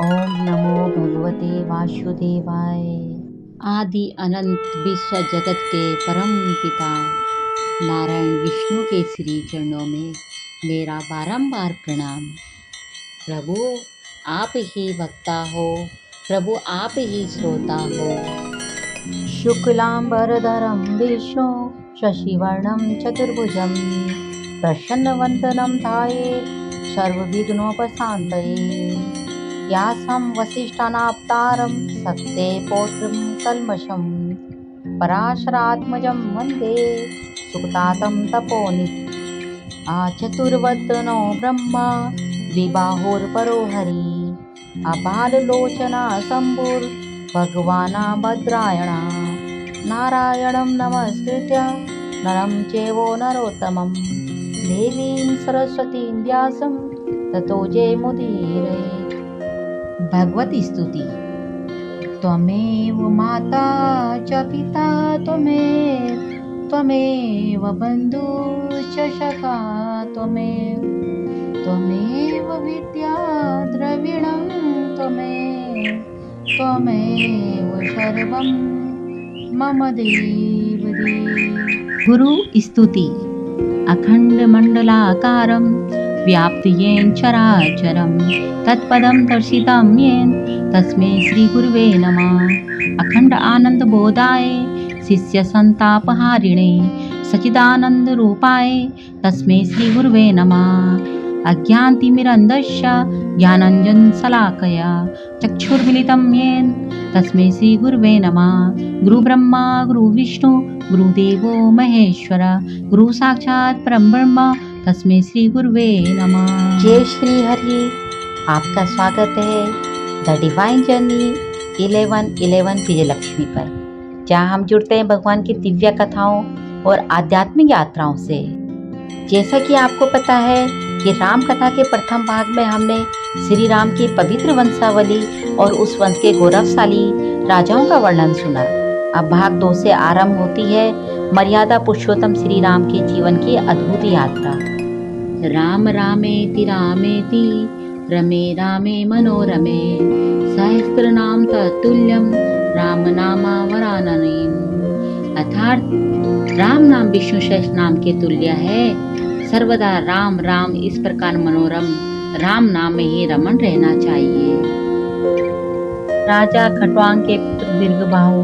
ओम नमो भगवते वासुदेवाय। आदि अनंत विश्व जगत के परम पिता नारायण विष्णु के श्री चरणों में मेरा बारंबार प्रणाम। प्रभु आप ही वक्ता हो, प्रभु आप ही श्रोता हो। शुक्लांबरधरं विष्णु शशिवर्णं चतुर्भुजं प्रसन्नवदनं ध्यायेत् सर्वविघ्नोपशान्तये। व्यासं वसिष्ठानावतारं सक्ते पौत्रं कल्मषं पराशरात्मजं वन्दे सुखतातं तपोनिधिम्। आचतुर्वदनो ब्रह्मा द्विबाहुर्परो हरिः आबाललोचना शम्भुर्भगवानाभद्रायणा नारायणं नमस्कृत्य नरं चैव नरोत्तमं देवीं सरस्वतीं व्यासं ततो जयमुदीरये। भगवत स्तुति। त्वमेव माता च पिता त्वमेव बन्धुश्च सखा त्वमेव विद्या द्रविणं त्वमेव सर्वं मम देवदेव। गुरु स्तुति। अखंड मंडलाकारं व्याप्त येन चराचरं तत्पदं दर्शितं येन तस्मै श्री गुरुवे नमः। अखंड आनंद बोधाय शिष्य संतापहारिणे सच्चिदानंद रूपाय तस्मै श्री गुरुवे नमः। अज्ञानतिमिरन्धस्य ज्ञानाञ्जन शलाकया चक्षुर्मिलितं येन तस्मै श्री गुरुवे नमः। गुरु ब्रह्मा गुरु विष्णु गुरुदेवो महेश्वर गुरु साक्षात् परम ब्रह्म तस्मै श्री गुरुवे नमः। जय श्री हरि। आपका स्वागत है द डिवाइन जर्नी 1111 विजयलक्ष्मी पर, जहाँ हम जुड़ते हैं भगवान की दिव्य कथाओं और आध्यात्मिक यात्राओं से। जैसा कि आपको पता है कि राम कथा के प्रथम भाग में हमने श्री राम की पवित्र वंशावली और उस वंश के गौरवशाली राजाओं का वर्णन सुना। अब भाग 2 से आरंभ होती है मर्यादा पुरुषोत्तम श्री राम के जीवन की अद्भुत यात्रा। राम रामेति रामेति रमे रामे मनोरमे सहस्रनाम तत्तुल्यं राम नामावराननेम। अर्थात राम नाम विष्णु सहस्र नाम के तुल्य है। सर्वदा राम राम इस प्रकार मनोरम राम नाम में ही रमन रहना चाहिए। राजा खट्वांग के पुत्र दीर्घबाहु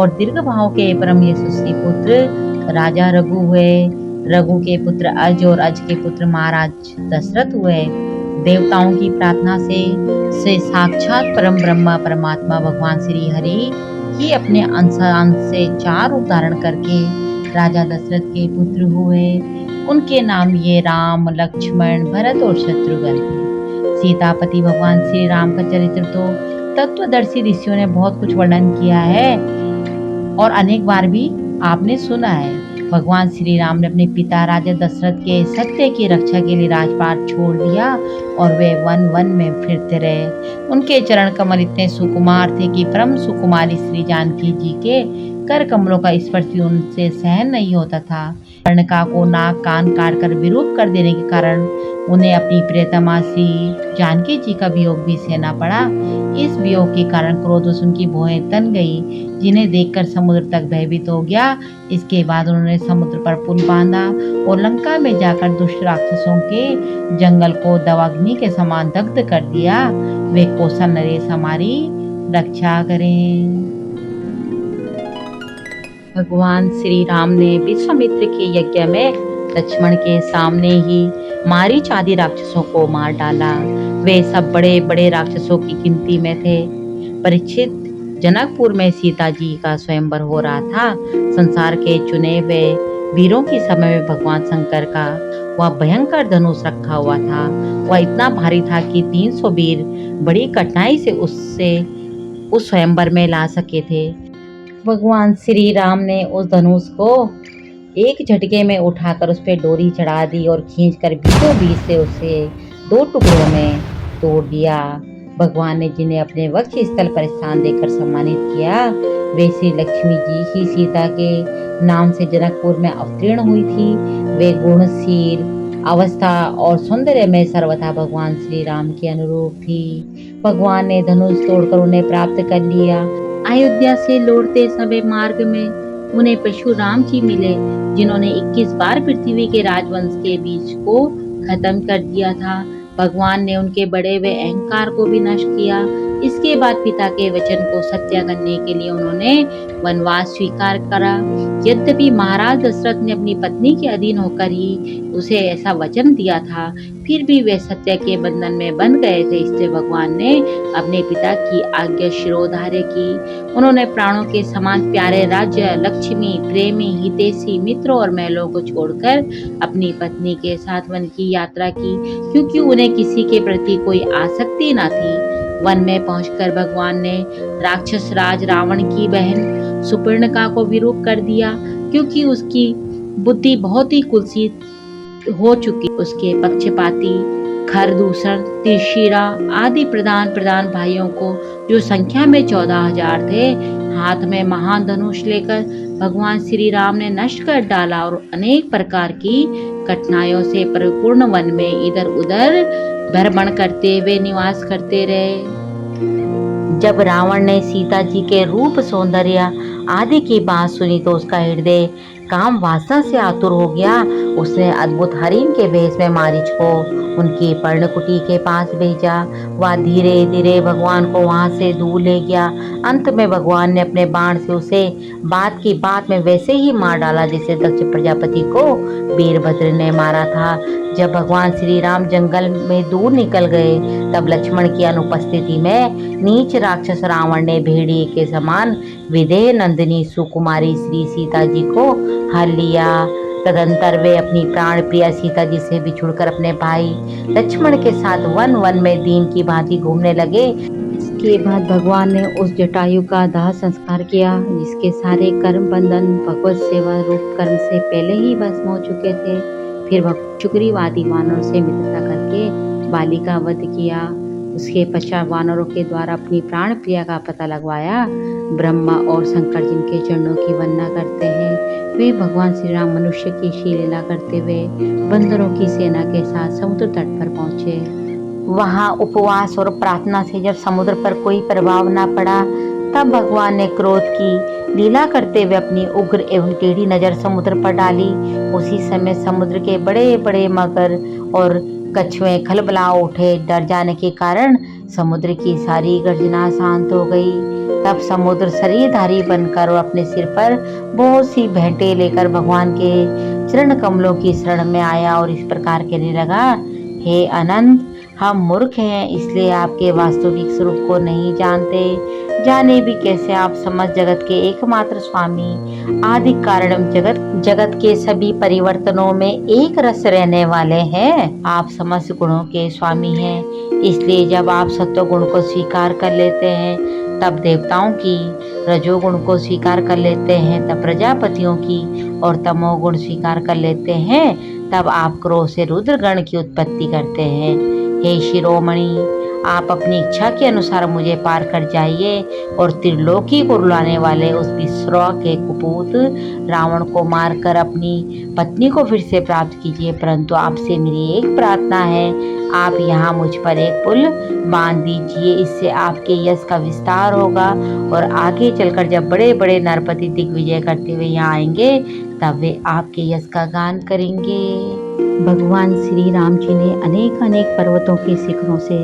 और दीर्घबाहु के परम यशस्वी पुत्र राजा रघु हुए। रघु के पुत्र अज और अज के पुत्र महाराज दशरथ हुए। देवताओं की प्रार्थना से साक्षात परम ब्रह्मा परमात्मा भगवान श्री हरि ही अपने अंश से 4 रूप धारण करके राजा दशरथ के पुत्र हुए। उनके नाम ये राम लक्ष्मण भरत और शत्रुघ्न थे। सीतापति भगवान श्री राम का चरित्र तो तत्वदर्शी ऋषियों ने बहुत कुछ वर्णन किया है और अनेक बार भी आपने सुना है। भगवान श्री राम ने अपने पिता राजा दशरथ के सत्य की रक्षा के लिए राजपाट छोड़ दिया और वे वन वन में फिरते रहे। उनके चरण कमल इतने सुकुमार थे कि परम सुकुमारी श्री जानकी जी के कर कमलों का स्पर्श भी उनसे सहन नहीं होता था। कर्णिका को नाक कान काट कर विरूप कर देने के कारण उन्हें अपनी प्रियतमा श्री जानकी जी का वियोग भी सहना पड़ा। इस वियोग के कारण क्रोधवश उनकी भौहें तन गई, जिन्हें देखकर समुद्र तक भयभीत हो गया। इसके बाद उन्होंने समुद्र पर पुल बांधा और लंका में जाकर दुष्ट राक्षसों के जंगल को दवाग्नि के समान दग्ध कर दिया। वे कौशल नरेश हमारी रक्षा करें। भगवान श्री राम ने विश्वामित्र के यज्ञ में लक्ष्मण के सामने ही मारीच आदि राक्षसों को मार डाला। वे सब बड़े बड़े राक्षसों की गिनती में थे। परीक्षित जनकपुर में सीता जी का स्वयंवर हो रहा था। संसार के चुने हुए वीरों की समय में भगवान शंकर का वह भयंकर धनुष रखा हुआ था। वह इतना भारी था कि 300 वीर बड़ी कठिनाई से उस स्वयंवर में ला सके थे। भगवान श्री राम ने उस धनुष को एक झटके में उठाकर उस पर डोरी चढ़ा दी और खींचकर बीचों बीच से उसे 2 टुकड़ों में तोड़ दिया। भगवान ने जिन्हें अपने वक्ष स्थल पर स्थान देकर सम्मानित किया, वे श्री लक्ष्मी जी ही सीता के नाम से जनकपुर में अवतीर्ण हुई थी। वे गुणशील, अवस्था और सौंदर्य में सर्वथा भगवान श्री राम के अनुरूप थी। भगवान ने धनुष तोड़कर उन्हें प्राप्त कर लिया। अयोध्या से लौटते समय मार्ग में उन्हें परशुराम जी मिले, जिन्होंने 21 बार पृथ्वी के राजवंश के बीज को खत्म कर दिया था। भगवान ने उनके बड़े हुए अहंकार को भी नष्ट किया। इसके बाद पिता के वचन को सत्य करने के लिए उन्होंने वनवास स्वीकार करा। यद्यपि महाराज दशरथ ने अपनी पत्नी के अधीन होकर ही उसे ऐसा वचन दिया था, फिर भी वे सत्य के बंधन में बंध गए थे। इसलिए भगवान ने अपने पिता की आज्ञा शिरोधार्य की। उन्होंने प्राणों के समान प्यारे राज्य, लक्ष्मी, प्रेमी, हितैषी, मित्रों और महलों को छोड़कर अपनी पत्नी के साथ वन की यात्रा की, क्योंकि उन्हें किसी के प्रति कोई आसक्ति न थी। वन में पहुंचकर भगवान ने राक्षस राज रावण की बहन सुपर्णका को विरूप कर दिया, क्योंकि उसकी बुद्धि बहुत ही कुत्सित हो चुकी। उसके पक्षपाती खरदूषण, त्रिशिरा आदि प्रधान भाइयों को, जो संख्या में 14,000 थे, हाथ में महान धनुष लेकर भगवान श्री राम ने नष्ट कर डाला और अनेक प्रकार की कठिनाइयों से परिपूर्ण वन में इधर उधर भ्रमण करते हुए निवास करते रहे। जब रावण ने सीता जी के रूप, सौंदर्य आदि की बात सुनी तो उसका हृदय काम वासना से आतुर हो गया। उसने अद्भुत हरिण के भेष में मारीच को उनकी पर्णकुटी के पास भेजा। वह धीरे धीरे भगवान को वहां से दूर ले गया। अंत में भगवान ने अपने बाण से उसे बात की बात में वैसे ही मार डाला जैसे दक्ष प्रजापति को वीरभद्र ने मारा था। जब भगवान श्री राम जंगल में दूर निकल गए, तब लक्ष्मण की अनुपस्थिति में नीच राक्षस रावण ने भेड़िए के समान विदेह नंदिनी सुकुमारी श्री सीता जी को हर लिया। तदंतर वे अपनी प्राण प्रिया सीता जी से बिछुड़कर अपने भाई लक्ष्मण के साथ वन वन में दीन की भांति घूमने लगे। इसके बाद भगवान ने उस जटायु का दाह संस्कार किया, जिसके सारे कर्म बंधन भगवत सेवा रूप कर्म से पहले ही भस्म हो चुके थे। फिर सुग्रीवादी वानरों से मित्रता करके बाली का वध किया। उसके पश्चात वानरों के द्वारा अपनी प्राण प्रिया का पता लगवाया। ब्रह्मा और शंकर जिनके चरणों की वंदना करते हैं, वे भगवान श्री राम मनुष्य की लीला करते हुए बंदरों की सेना के साथ समुद्र तट पर पहुंचे। वहां उपवास और प्रार्थना से जब समुद्र पर कोई प्रभाव न पड़ा, तब भगवान ने क्रोध की लीला करते हुए अपनी उग्र एवं टेढ़ी नजर समुद्र पर डाली। उसी समय समुद्र के बड़े बड़े मगर और कछुए खलबला उठे। डर जाने के कारण समुद्र की सारी गर्जना शांत हो गई। तब समुद्र शरीरधारी बनकर और अपने सिर पर बहुत सी भेंटें लेकर भगवान के चरण कमलों की शरण में आया और इस प्रकार कहने लगा, हे अनंत, हम मूर्ख हैं, इसलिए आपके वास्तविक स्वरूप को नहीं जानते। जाने भी कैसे आप समस्त जगत के एकमात्र स्वामी, आदि कारण जगत के सभी परिवर्तनों में एक रस रहने वाले हैं। आप समस्त गुणों के स्वामी हैं। इसलिए जब आप सत्वगुण को स्वीकार कर लेते हैं, तब देवताओं की, रजोगुण को स्वीकार कर लेते हैं तब प्रजापतियों की, और तमोगुण स्वीकार कर लेते हैं तब आप क्रोध से रुद्रगण की उत्पत्ति करते हैं। हे शिरोमणि, आप अपनी इच्छा के अनुसार मुझे पार कर जाइए और त्रिलोकी को रुलाने वाले उस विश्रवा के कुपूत रावण को मारकर अपनी पत्नी को फिर से प्राप्त कीजिए। परंतु आपसे मेरी एक प्रार्थना है, आप यहाँ मुझ पर एक पुल बांध दीजिए। इससे आपके यश का विस्तार होगा और आगे चलकर जब बड़े बड़े नरपति दिग्विजय करते हुए यहाँ आएंगे, तब वे आपके यश का गान करेंगे। भगवान श्री राम जी ने अनेक अनेक पर्वतों के शिखरों से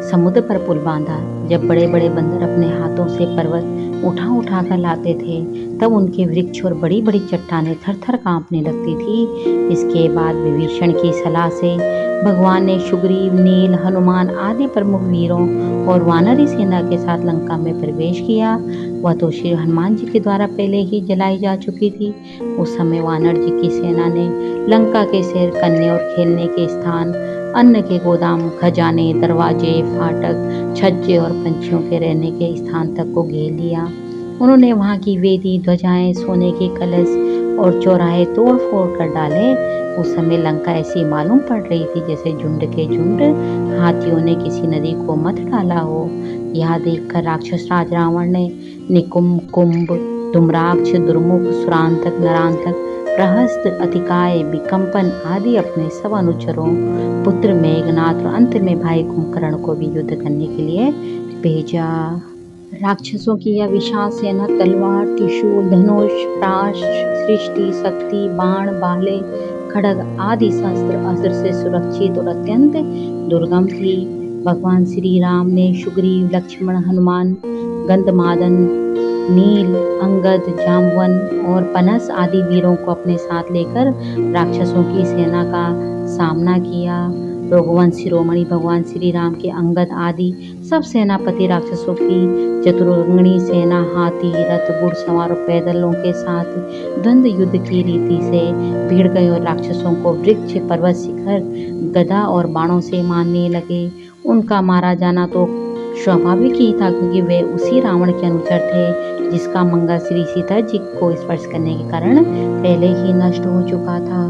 समुद्र पर पुल बांधा। जब बड़े बड़े बंदर अपने हाथों से पर्वत उठा कर लाते थे, तब उनके वृक्ष और बड़ी बड़ी चट्टानें थर थर कांपने लगती थी। इसके बाद विभीषण की सलाह से भगवान ने सुग्रीव, नील, हनुमान आदि प्रमुख वीरों और वानरी सेना के साथ लंका में प्रवेश किया। वह तो श्री हनुमान जी के द्वारा पहले ही जलाई जा चुकी थी। उस समय वानर जी की सेना ने लंका के शहर, कन्या और खेलने के स्थान, अन्न के गोदाम, खजाने, दरवाजे, फाटक, छज्जे और पंछियों के रहने के स्थान तक को घेर लिया। उन्होंने वहां की वेदी, ध्वजाएं, सोने के कलश और चौराहे तोड़ फोड़ कर डाले। उस समय लंका ऐसी मालूम पड़ रही थी जैसे झुंड के झुंड हाथियों ने किसी नदी को मत डाला हो। यह देखकर राक्षस राज रावण ने निकुंभ, कुंभ, धूम्राक्ष, दुर्मुख, सुरांतक, नरांतक प्रहस्त, अतिकाय, विकम्पन आदि अपने सब अनुचरों पुत्र मेघनाथ और अंत में भाई कुंभकर्ण को भी युद्ध करने के लिए भेजा। राक्षसों की यह विशाल सेना तलवार, त्रिशूल, धनुष, प्राश, सृष्टि, शक्ति, बाण, भाले, खड्ग आदि शस्त्र अस्त्र से सुरक्षित और अत्यंत दुर्गम थी। भगवान श्री राम ने सुग्रीव, लक्ष्मण, हनुमान, गंधमादन, नील, अंगद, जाम्बवन और पनस आदि वीरों को अपने साथ लेकर राक्षसों की सेना का सामना किया। रघुवंश शिरोमणि भगवान श्री राम के अंगद आदि सब सेनापति राक्षसों की चतुरंगणी सेना हाथी, रथ, घुड़सवार और पैदलों के साथ द्वंद्व युद्ध की रीति से भिड़ गए और राक्षसों को वृक्ष, पर्वत, शिखर, गदा और बाणों से मारने लगे। उनका मारा जाना तो स्वाभाविक ही था, क्योंकि वे उसी रावण के अनुचर थे जिसका मंगल श्री सीता जी को स्पर्श करने के कारण पहले ही नष्ट हो चुका था।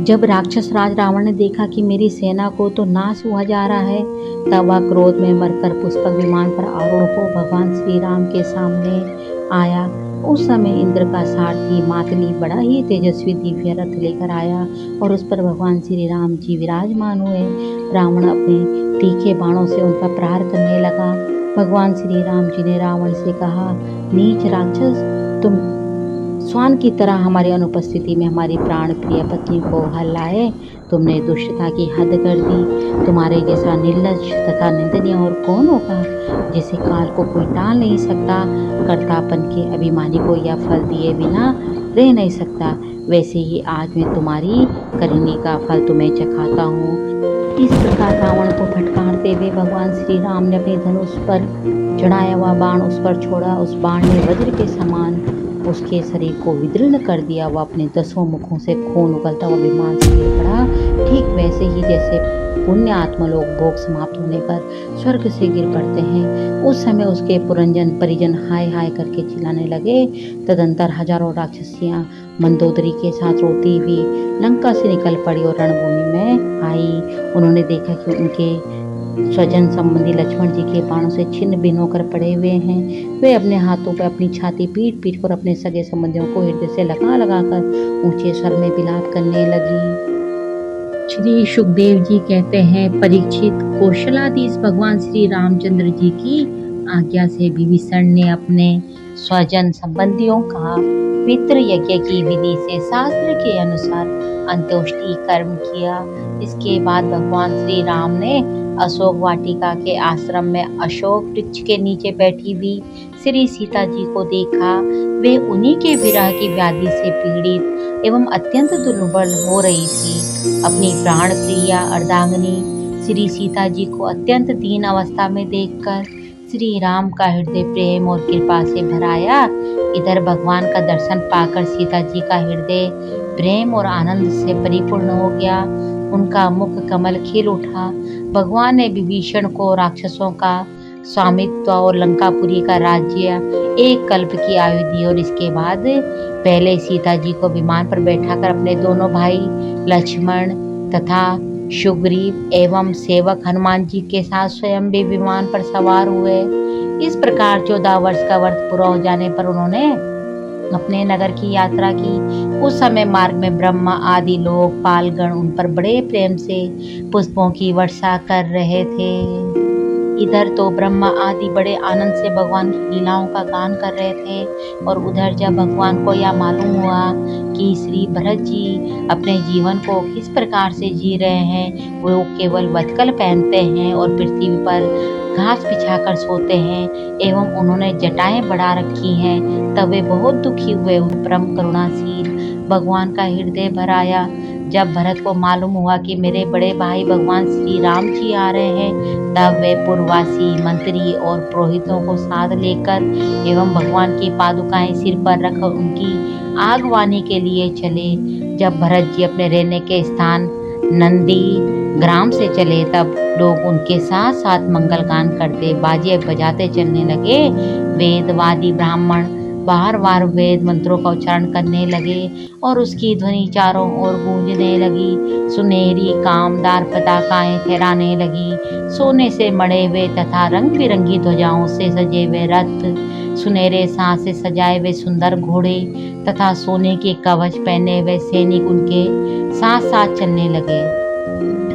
जब राक्षस राज रावण ने देखा कि मेरी सेना को तो नाश हुआ जा रहा है, तब वह क्रोध में मरकर पुष्पक विमान पर आरूढ़ हो भगवान श्री राम के सामने आया। उस समय इंद्र का सारथी मातली बड़ा ही तेजस्वी दिव्य रथ लेकर आया और उस पर भगवान श्री राम जी विराजमान हुए। रावण अपने तीखे बाणों से उन पर प्रहार करने लगा। भगवान श्री राम जी ने रावण से कहा, नीच राक्षस, तुम स्वान की तरह हमारी अनुपस्थिति में हमारी प्राण प्रिय पत्नी को हल्लाए। तुमने दुष्टता की हद कर दी। तुम्हारे जैसा निर्लज्ज तथा निंदनीय और कौन होगा, जिसे काल को कोई टाल नहीं सकता, कर्तापन के अभिमानी को यह फल दिए बिना रह नहीं सकता। वैसे ही आज मैं तुम्हारी करनी का फल तुम्हें चखाता हूँ। इस प्रकार रावण को फटकारते हुए भगवान श्री राम ने अपने धनुष पर चढ़ाया हुआ बाण उस पर छोड़ा। उस बाण ने वज्र के समान उसके शरीर को विदीर्ण कर दिया। वह अपने 10 मुखों से खून उगलता हुआ विमान से गिर पड़ा, ठीक वैसे ही जैसे पुण्य आत्मा लोग भोग समाप्त होने पर स्वर्ग से गिर पड़ते हैं। उस समय उसके पुरंजन परिजन हाय हाय करके चिल्लाने लगे। तदंतर हजारों राक्षसियां मंदोदरी के साथ रोती हुई लंका से निकल पड़ी और रणभूमि में आई। उन्होंने देखा कि उनके स्वजन संबंधी लक्ष्मण जी के बाणों से छिन्न भिन्न होकर पड़े हुए हैं। वे अपने हाथों पर अपनी छाती पीट पीट कर अपने सगे संबंधियों को हृदय से लगा लगा कर ऊंचे स्वर में विलाप करने लगी। श्री सुखदेव जी कहते हैं, परीक्षित, कौशलाधीश भगवान श्री रामचंद्र जी की आज्ञा से विभीषण ने अपने स्वजन संबंधियों का पितृ यज्ञ की विधि से शास्त्र के अनुसार अंत्येष्टि कर्म किया। इसके बाद भगवान श्री राम ने अशोक वाटिका के आश्रम में अशोक वृक्ष के नीचे बैठी हुई श्री सीता जी को देखा। वे उन्हीं के विरह की व्याधि से पीड़ित एवं अत्यंत दुर्बल हो रही थी। अपनी प्राण प्रिया अर्धांगिनी श्री सीता जी को अत्यंत दीन अवस्था में देखकर श्री राम का हृदय प्रेम और कृपा से भराया। इधर भगवान का दर्शन पाकर सीता जी का हृदय प्रेम और आनंद से परिपूर्ण हो गया। उनका मुख कमल खिल उठा। भगवान ने विभीषण को राक्षसों का स्वामित्व और लंकापुरी का राज्य एक कल्प की आयु दी और इसके बाद पहले सीता जी को विमान पर बैठाकर अपने दोनों भाई लक्ष्मण तथा सुग्रीव एवं सेवक हनुमान जी के साथ स्वयं भी विमान पर सवार हुए। इस प्रकार 14 वर्ष का व्रत पूरा हो जाने पर उन्होंने अपने नगर की यात्रा की। उस समय मार्ग में ब्रह्मा आदि लोग पालगण उन पर बड़े प्रेम से पुष्पों की वर्षा कर रहे थे। इधर तो ब्रह्मा आदि बड़े आनंद से भगवान की लीलाओं का गान कर रहे थे और उधर जब भगवान को यह मालूम हुआ कि श्री भरत जी अपने जीवन को किस प्रकार से जी रहे हैं, वो केवल वत्कल पहनते हैं और पृथ्वी पर घास बिछाकर सोते हैं एवं उन्होंने जटाएं बढ़ा रखी हैं, तब वे बहुत दुखी हुए। परम करुणाशील भगवान का हृदय भर आया। जब भरत को मालूम हुआ कि मेरे बड़े भाई भगवान श्री राम जी आ रहे हैं, तब वे पूर्ववासी मंत्री और पुरोहितों को साथ लेकर एवं भगवान की पादुकाएं सिर पर रख उनकी आगवानी के लिए चले। जब भरत जी अपने रहने के स्थान नंदी ग्राम से चले, तब लोग उनके साथ साथ मंगल गान करते बाजे बजाते चलने लगे। वेदवादी ब्राह्मण बार बार वेद मंत्रों का उच्चारण करने लगे और उसकी ध्वनि चारों ओर गूंजने लगी। सुनहरी कामदार पताकाएं फहराने लगी। सोने से मढ़े हुए तथा रंग बिरंगी ध्वजाओं से सजे हुए रथ, सुनहरे सांस से सजाए हुए सुंदर घोड़े तथा सोने के कवच पहने हुए सैनिक उनके साथ साथ चलने लगे।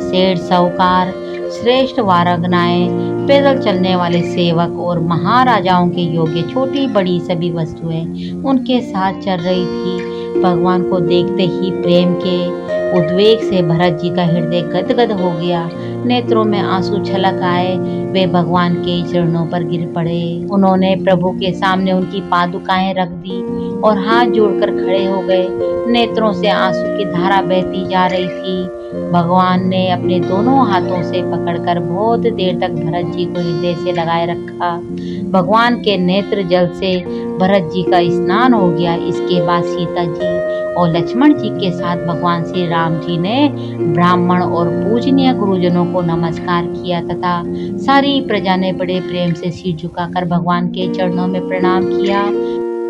सेठ साहूकार, श्रेष्ठ वारंगनाएं, पैदल चलने वाले सेवक और महाराजाओं के योग्य छोटी बड़ी सभी वस्तुएं उनके साथ चल रही थी। भगवान को देखते ही प्रेम के उद्वेग से भरत जी का हृदय गदगद हो गया। नेत्रों में आंसू छलक आए। वे भगवान के चरणों पर गिर पड़े। उन्होंने प्रभु के सामने उनकी पादुकाएं रख दी और हाथ जोड़कर खड़े हो गए। नेत्रों से आंसू की धारा बहती जा रही थी। भगवान ने अपने दोनों हाथों से पकड़कर बहुत देर तक भरत जी को हृदय से लगाए रखा। भगवान के नेत्र जल से भरत जी का स्नान हो गया। इसके बाद सीता जी और लक्ष्मण जी के साथ भगवान श्री राम जी ने ब्राह्मण और पूजनीय गुरुजनों को नमस्कार किया तथा सारी प्रजा ने बड़े प्रेम से सिर झुकाकर भगवान के चरणों में प्रणाम किया।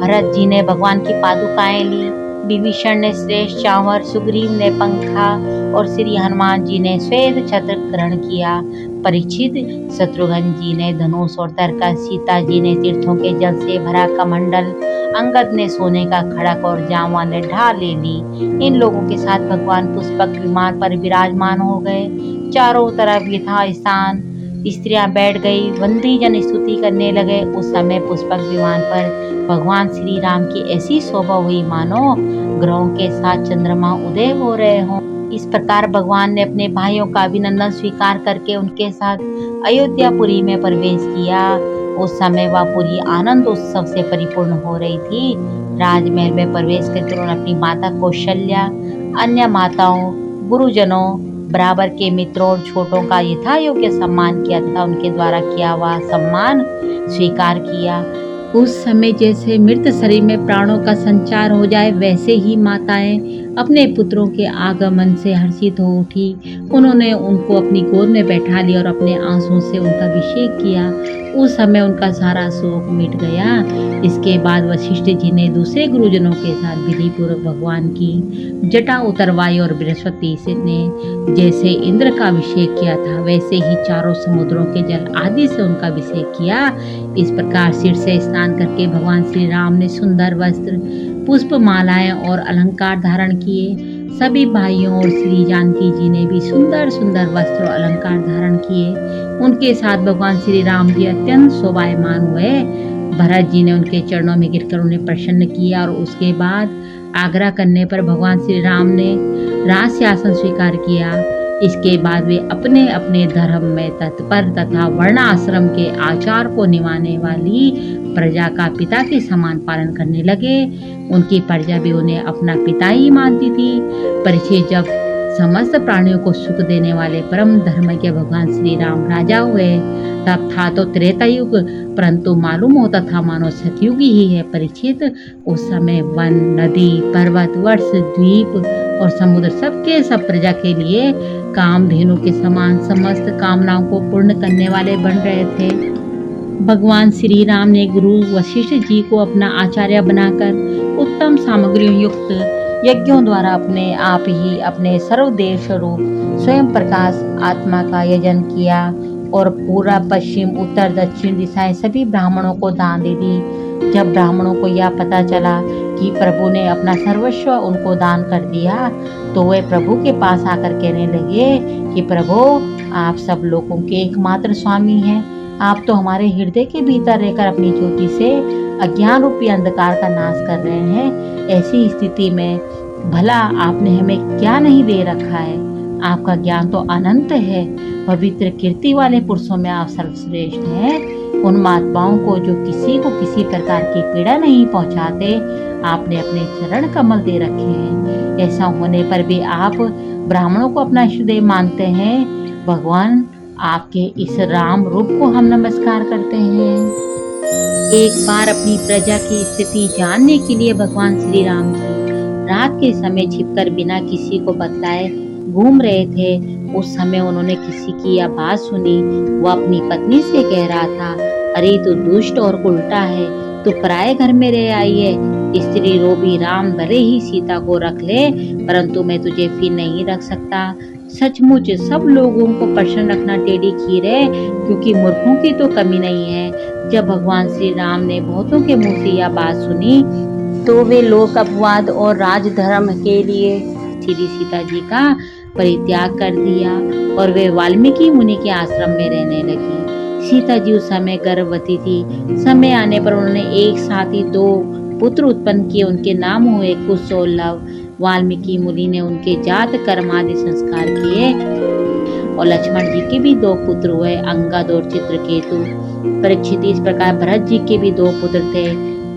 भरत जी ने भगवान की पादुकाएं ली। विभीषण ने श्रेष्ठ चांवर, सुग्रीव ने पंखा और श्री हनुमान जी ने श्वेत छत्र ग्रहण किया। परीक्षित, शत्रुघ्न जी ने धनुष और तरकस, सीता जी ने तीर्थों के जल से भरा कमंडल, अंगद ने सोने का खड़क और जामा ने ढाल ले ली। इन लोगों के साथ भगवान पुष्पक विमान पर विराजमान हो गए। चारों तरफ यथा स्थान स्त्रियां बैठ गई। बंदी जन स्तुति करने लगे। उस समय पुष्पक विमान पर भगवान श्री राम की ऐसी शोभा हुई मानो ग्रहों के साथ चंद्रमा उदय हो रहे हों। इस प्रकार भगवान ने अपने भाइयों का अभिनंदन स्वीकार करके उनके साथ अयोध्यापुरी में प्रवेश किया। उस समय वह पुरी आनंद उत्सव से परिपूर्ण हो रही थी। राजमहल में प्रवेश करके उन्होंने अपनी माता कौशल्या, अन्य माताओं, गुरुजनों, बराबर के मित्रों और छोटों का यथा योग्य सम्मान किया तथा उनके द्वारा किया हुआ सम्मान स्वीकार किया। उस समय जैसे मृत शरीर में प्राणों का संचार हो जाए, वैसे ही माताएं अपने पुत्रों के आगमन से हर्षित हो उठी। उन्होंने उनको अपनी गोद में बैठा लिया और अपने आंसुओं से उनका अभिषेक किया। उस समय उनका सारा शोक मिट गया। इसके बाद वशिष्ठ जी ने दूसरे गुरुजनों के साथ विधि पूर्वक भगवान की जटा उतरवाई और बृहस्पति ने जैसे इंद्र का अभिषेक किया था, वैसे ही चारों समुद्रों के जल आदि से उनका अभिषेक किया। इस प्रकार सिर से स्नान करके भगवान श्री राम ने सुंदर वस्त्र, पुष्प मालाएं और अलंकार धारण किए। सभी भाइयों और श्री जानकी जी ने भी सुंदर सुंदर वस्त्र और अलंकार धारण किए। उनके साथ भगवान श्री राम जी अत्यंत शोभायमान हुए। भरत जी ने उनके चरणों में गिरकर उन्हें प्रसन्न किया और उसके बाद आग्रह करने पर भगवान श्री राम ने राजसिंहासन स्वीकार किया। इसके बाद वे अपने अपने धर्म में तत्पर तथा वर्णाश्रम के आचार को निभाने वाली प्रजा का पिता के समान पालन करने लगे। उनकी प्रजा भी उन्हें अपना पिता ही मानती थी। परीक्षित, जब समस्त प्राणियों को सुख देने वाले परम धर्मज्ञ भगवान श्री राम राजा हुए, तब था तो त्रेता युग, परंतु मालूम होता था मानो सतयुग ही है। परीक्षित, उस समय वन, नदी, पर्वत, वर्ष, द्वीप और समुद्र सबके सब प्रजा के लिए कामधेनु के समान समस्त कामनाओं को पूर्ण करने वाले बन रहे थे। भगवान श्री राम ने गुरु वशिष्ठ जी को अपना आचार्य बनाकर उत्तम सामग्रियों युक्त यज्ञों द्वारा अपने आप ही अपने सर्वदेव स्वरूप स्वयं प्रकाश आत्मा का यजन किया और पूरा, पश्चिम, उत्तर, दक्षिण दिशाएं सभी ब्राह्मणों को दान दे दी। जब ब्राह्मणों को यह पता चला कि प्रभु ने अपना सर्वस्व उनको दान कर दिया, तो वे प्रभु के पास आकर कहने लगे कि प्रभु, आप सब लोगों के एकमात्र स्वामी हैं। आप तो हमारे हृदय के भीतर रहकर अपनी ज्योति से अज्ञान रूपी अंधकार का नाश कर रहे हैं। ऐसी स्थिति में भला आपने हमें क्या नहीं दे रखा है? आपका ज्ञान तो अनंत है। पवित्र कीर्ति वाले पुरुषों में आप सर्वश्रेष्ठ हैं। उन महात्माओं को जो किसी को किसी प्रकार की पीड़ा नहीं पहुंचाते, आपने अपने चरण कमल दे रखे हैं। ऐसा होने पर भी आप ब्राह्मणों को अपना इष्टदेव मानते हैं। भगवान, आपके इस राम रूप को हम नमस्कार करते हैं। एक बार अपनी प्रजा की स्थिति जानने के लिए भगवान श्री राम जी रात के समय छिपकर बिना किसी को बतलाए घूम रहे थे। उस समय उन्होंने किसी की यह बात सुनी। वह अपनी पत्नी से कह रहा था, अरे तू दुष्ट और उल्टा है, तो पराये घर में रह आई है। स्त्री रोबी, राम भले ही सीता को रख ले, परंतु मैं तुझे फिर नहीं रख सकता। सचमुच सब लोगों को प्रसन्न रखना टेढ़ी खीर है, क्योंकि मूर्खों की तो कमी नहीं है। जब भगवान श्री राम ने बहुतों के मुंह से यह बात सुनी, तो वे लोक अपवाद और राजधर्म के लिए श्री सीता जी का परित्याग कर दिया और वे वाल्मीकि मुनि के आश्रम में रहने लगी। सीता जी उस समय गर्भवती थी। समय आने पर उन्होंने एक साथ ही 2 पुत्र उत्पन्न किए। उनके नाम हुए कुश और लव। वाल्मीकि मुनि ने उनके जात कर्म आदि संस्कार किए और लक्ष्मण जी के भी 2 पुत्र हुए, अंगद और चित्रकेतु। परीक्षित इस प्रकार भरत जी के भी 2 पुत्र थे,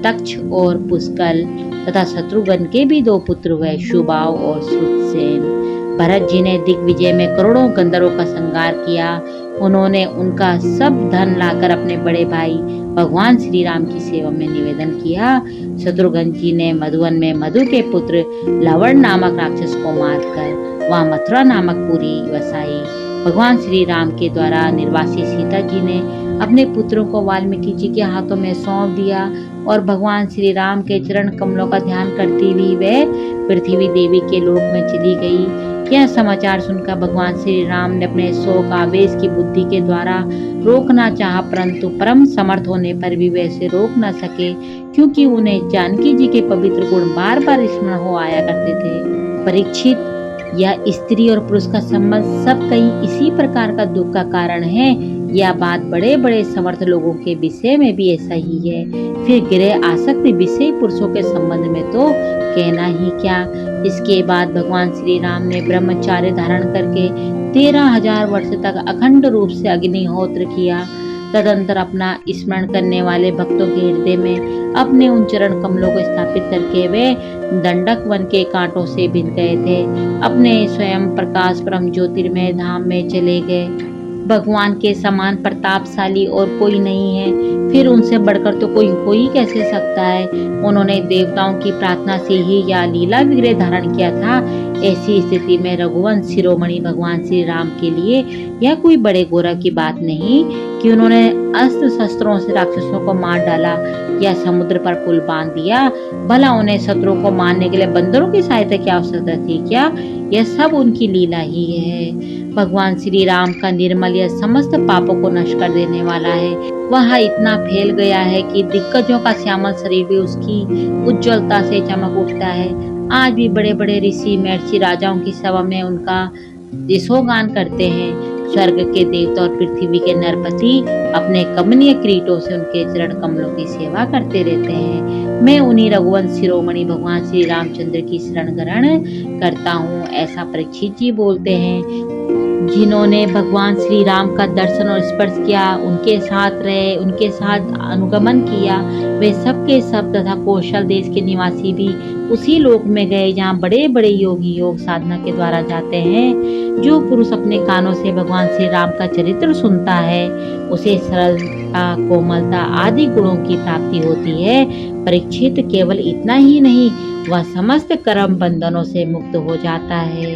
तक्ष और पुष्कल, तथा शत्रुघ्न के भी 2 पुत्र हुए, शुभाव और श्रुतसेन। भरत जी ने दिग्विजय में करोड़ों गंधर्वों का संहार किया। उन्होंने उनका सब धन लाकर अपने बड़े भाई भगवान श्री राम की सेवा में निवेदन किया। शत्रुघ्न जी ने मधुवन में मधु के पुत्र लवण नामक राक्षस को मारकर वहां मथुरा नामक पुरी बसाई। भगवान श्री राम के द्वारा निर्वासित सीता जी ने अपने पुत्रों को वाल्मीकि जी के हाथों में सौंप दिया और भगवान श्री राम के चरण कमलों का ध्यान करती हुई वे पृथ्वी देवी के लोक में चली गई। यह समाचार सुनकर भगवान श्री राम ने अपने शोक आवेश की बुद्धि के द्वारा रोकना चाहा, परंतु परम समर्थ होने पर भी वैसे रोक न सके, क्योंकि उन्हें जानकी जी के पवित्र गुण बार बार स्मरण हो आया करते थे। परीक्षित, यह स्त्री और पुरुष का संबंध सब कहीं इसी प्रकार का दुख का कारण है। यह बात बड़े बड़े समर्थ लोगों के विषय में भी ऐसा ही है। फिर गृह आसक्ति विषय पुरुषों के संबंध में तो कहना ही क्या। इसके बाद भगवान श्री राम ने ब्रह्मचार्य धारण करके 13,000 वर्ष तक अखंड रूप से अग्निहोत्र किया। तदंतर अपना स्मरण करने वाले भक्तों के हृदय में अपने उन चरण कमलों को स्थापित करके वे दंडक वन के कांटों से भिन गए थे। अपने स्वयं प्रकाश परम ज्योतिर्मय धाम में चले गए। भगवान के समान प्रतापशाली और कोई नहीं है, फिर उनसे बढ़कर तो कोई हो ही कैसे सकता है। उन्होंने देवताओं की प्रार्थना से ही यह लीला विग्रह धारण किया था। ऐसी स्थिति में रघुवंश शिरोमणि भगवान श्री राम के लिए यह कोई बड़े गौरव की बात नहीं कि उन्होंने अस्त्र शस्त्रों से राक्षसों को मार डाला या समुद्र पर पुल बांध दिया। भला उन्हें शत्रुओं को मारने के लिए बंदरों की सहायता की आवश्यकता थी क्या? यह सब उनकी लीला ही है। भगवान श्री राम का निर्मल यह समस्त पापों को नष्ट कर देने वाला है। वह इतना फैल गया है कि दिग्गजों का श्यामल शरीर भी उसकी उज्ज्वलता से चमक उठता है। आज भी बड़े बड़े ऋषि महर्षि राजाओं की सभा में उनका यशोगान करते हैं। स्वर्ग के देवता और पृथ्वी के नरपति अपने कमनीय किरीटों से उनके चरण कमलों की सेवा करते रहते हैं। मैं उन्हीं रघुवंश शिरोमणि भगवान श्री रामचंद्र की शरण ग्रहण करता हूँ, ऐसा परीक्षित जी बोलते हैं। जिन्होंने भगवान श्री राम का दर्शन और स्पर्श किया, उनके साथ रहे, उनके साथ अनुगमन किया, वे सब के सब तथा कौशल देश के निवासी भी उसी लोक में गए जहाँ बड़े बड़े योगी योग साधना के द्वारा जाते हैं। जो पुरुष अपने कानों से भगवान श्री राम का चरित्र सुनता है, उसे सरलता, कोमलता आदि गुणों की प्राप्ति होती है। परीक्षित, केवल इतना ही नहीं, वह समस्त कर्म बंधनों से मुक्त हो जाता है।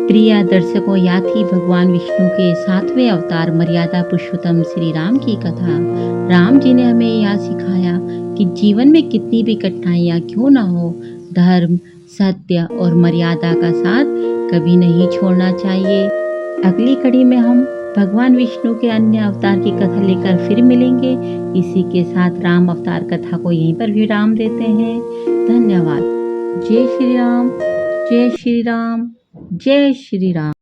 प्रिय दर्शकों, यह थी भगवान विष्णु के 7वें अवतार मर्यादा पुरुषोत्तम श्री राम की कथा। राम जी ने हमें यह सिखाया कि जीवन में कितनी भी कठिनाइयाँ क्यों न हो, धर्म, सत्य और मर्यादा का साथ कभी नहीं छोड़ना चाहिए। अगली कड़ी में हम भगवान विष्णु के अन्य अवतार की कथा लेकर फिर मिलेंगे। इसी के साथ राम अवतार कथा को यहीं पर विराम देते हैं। धन्यवाद। जय श्री राम, जय श्री राम, जय श्री राम।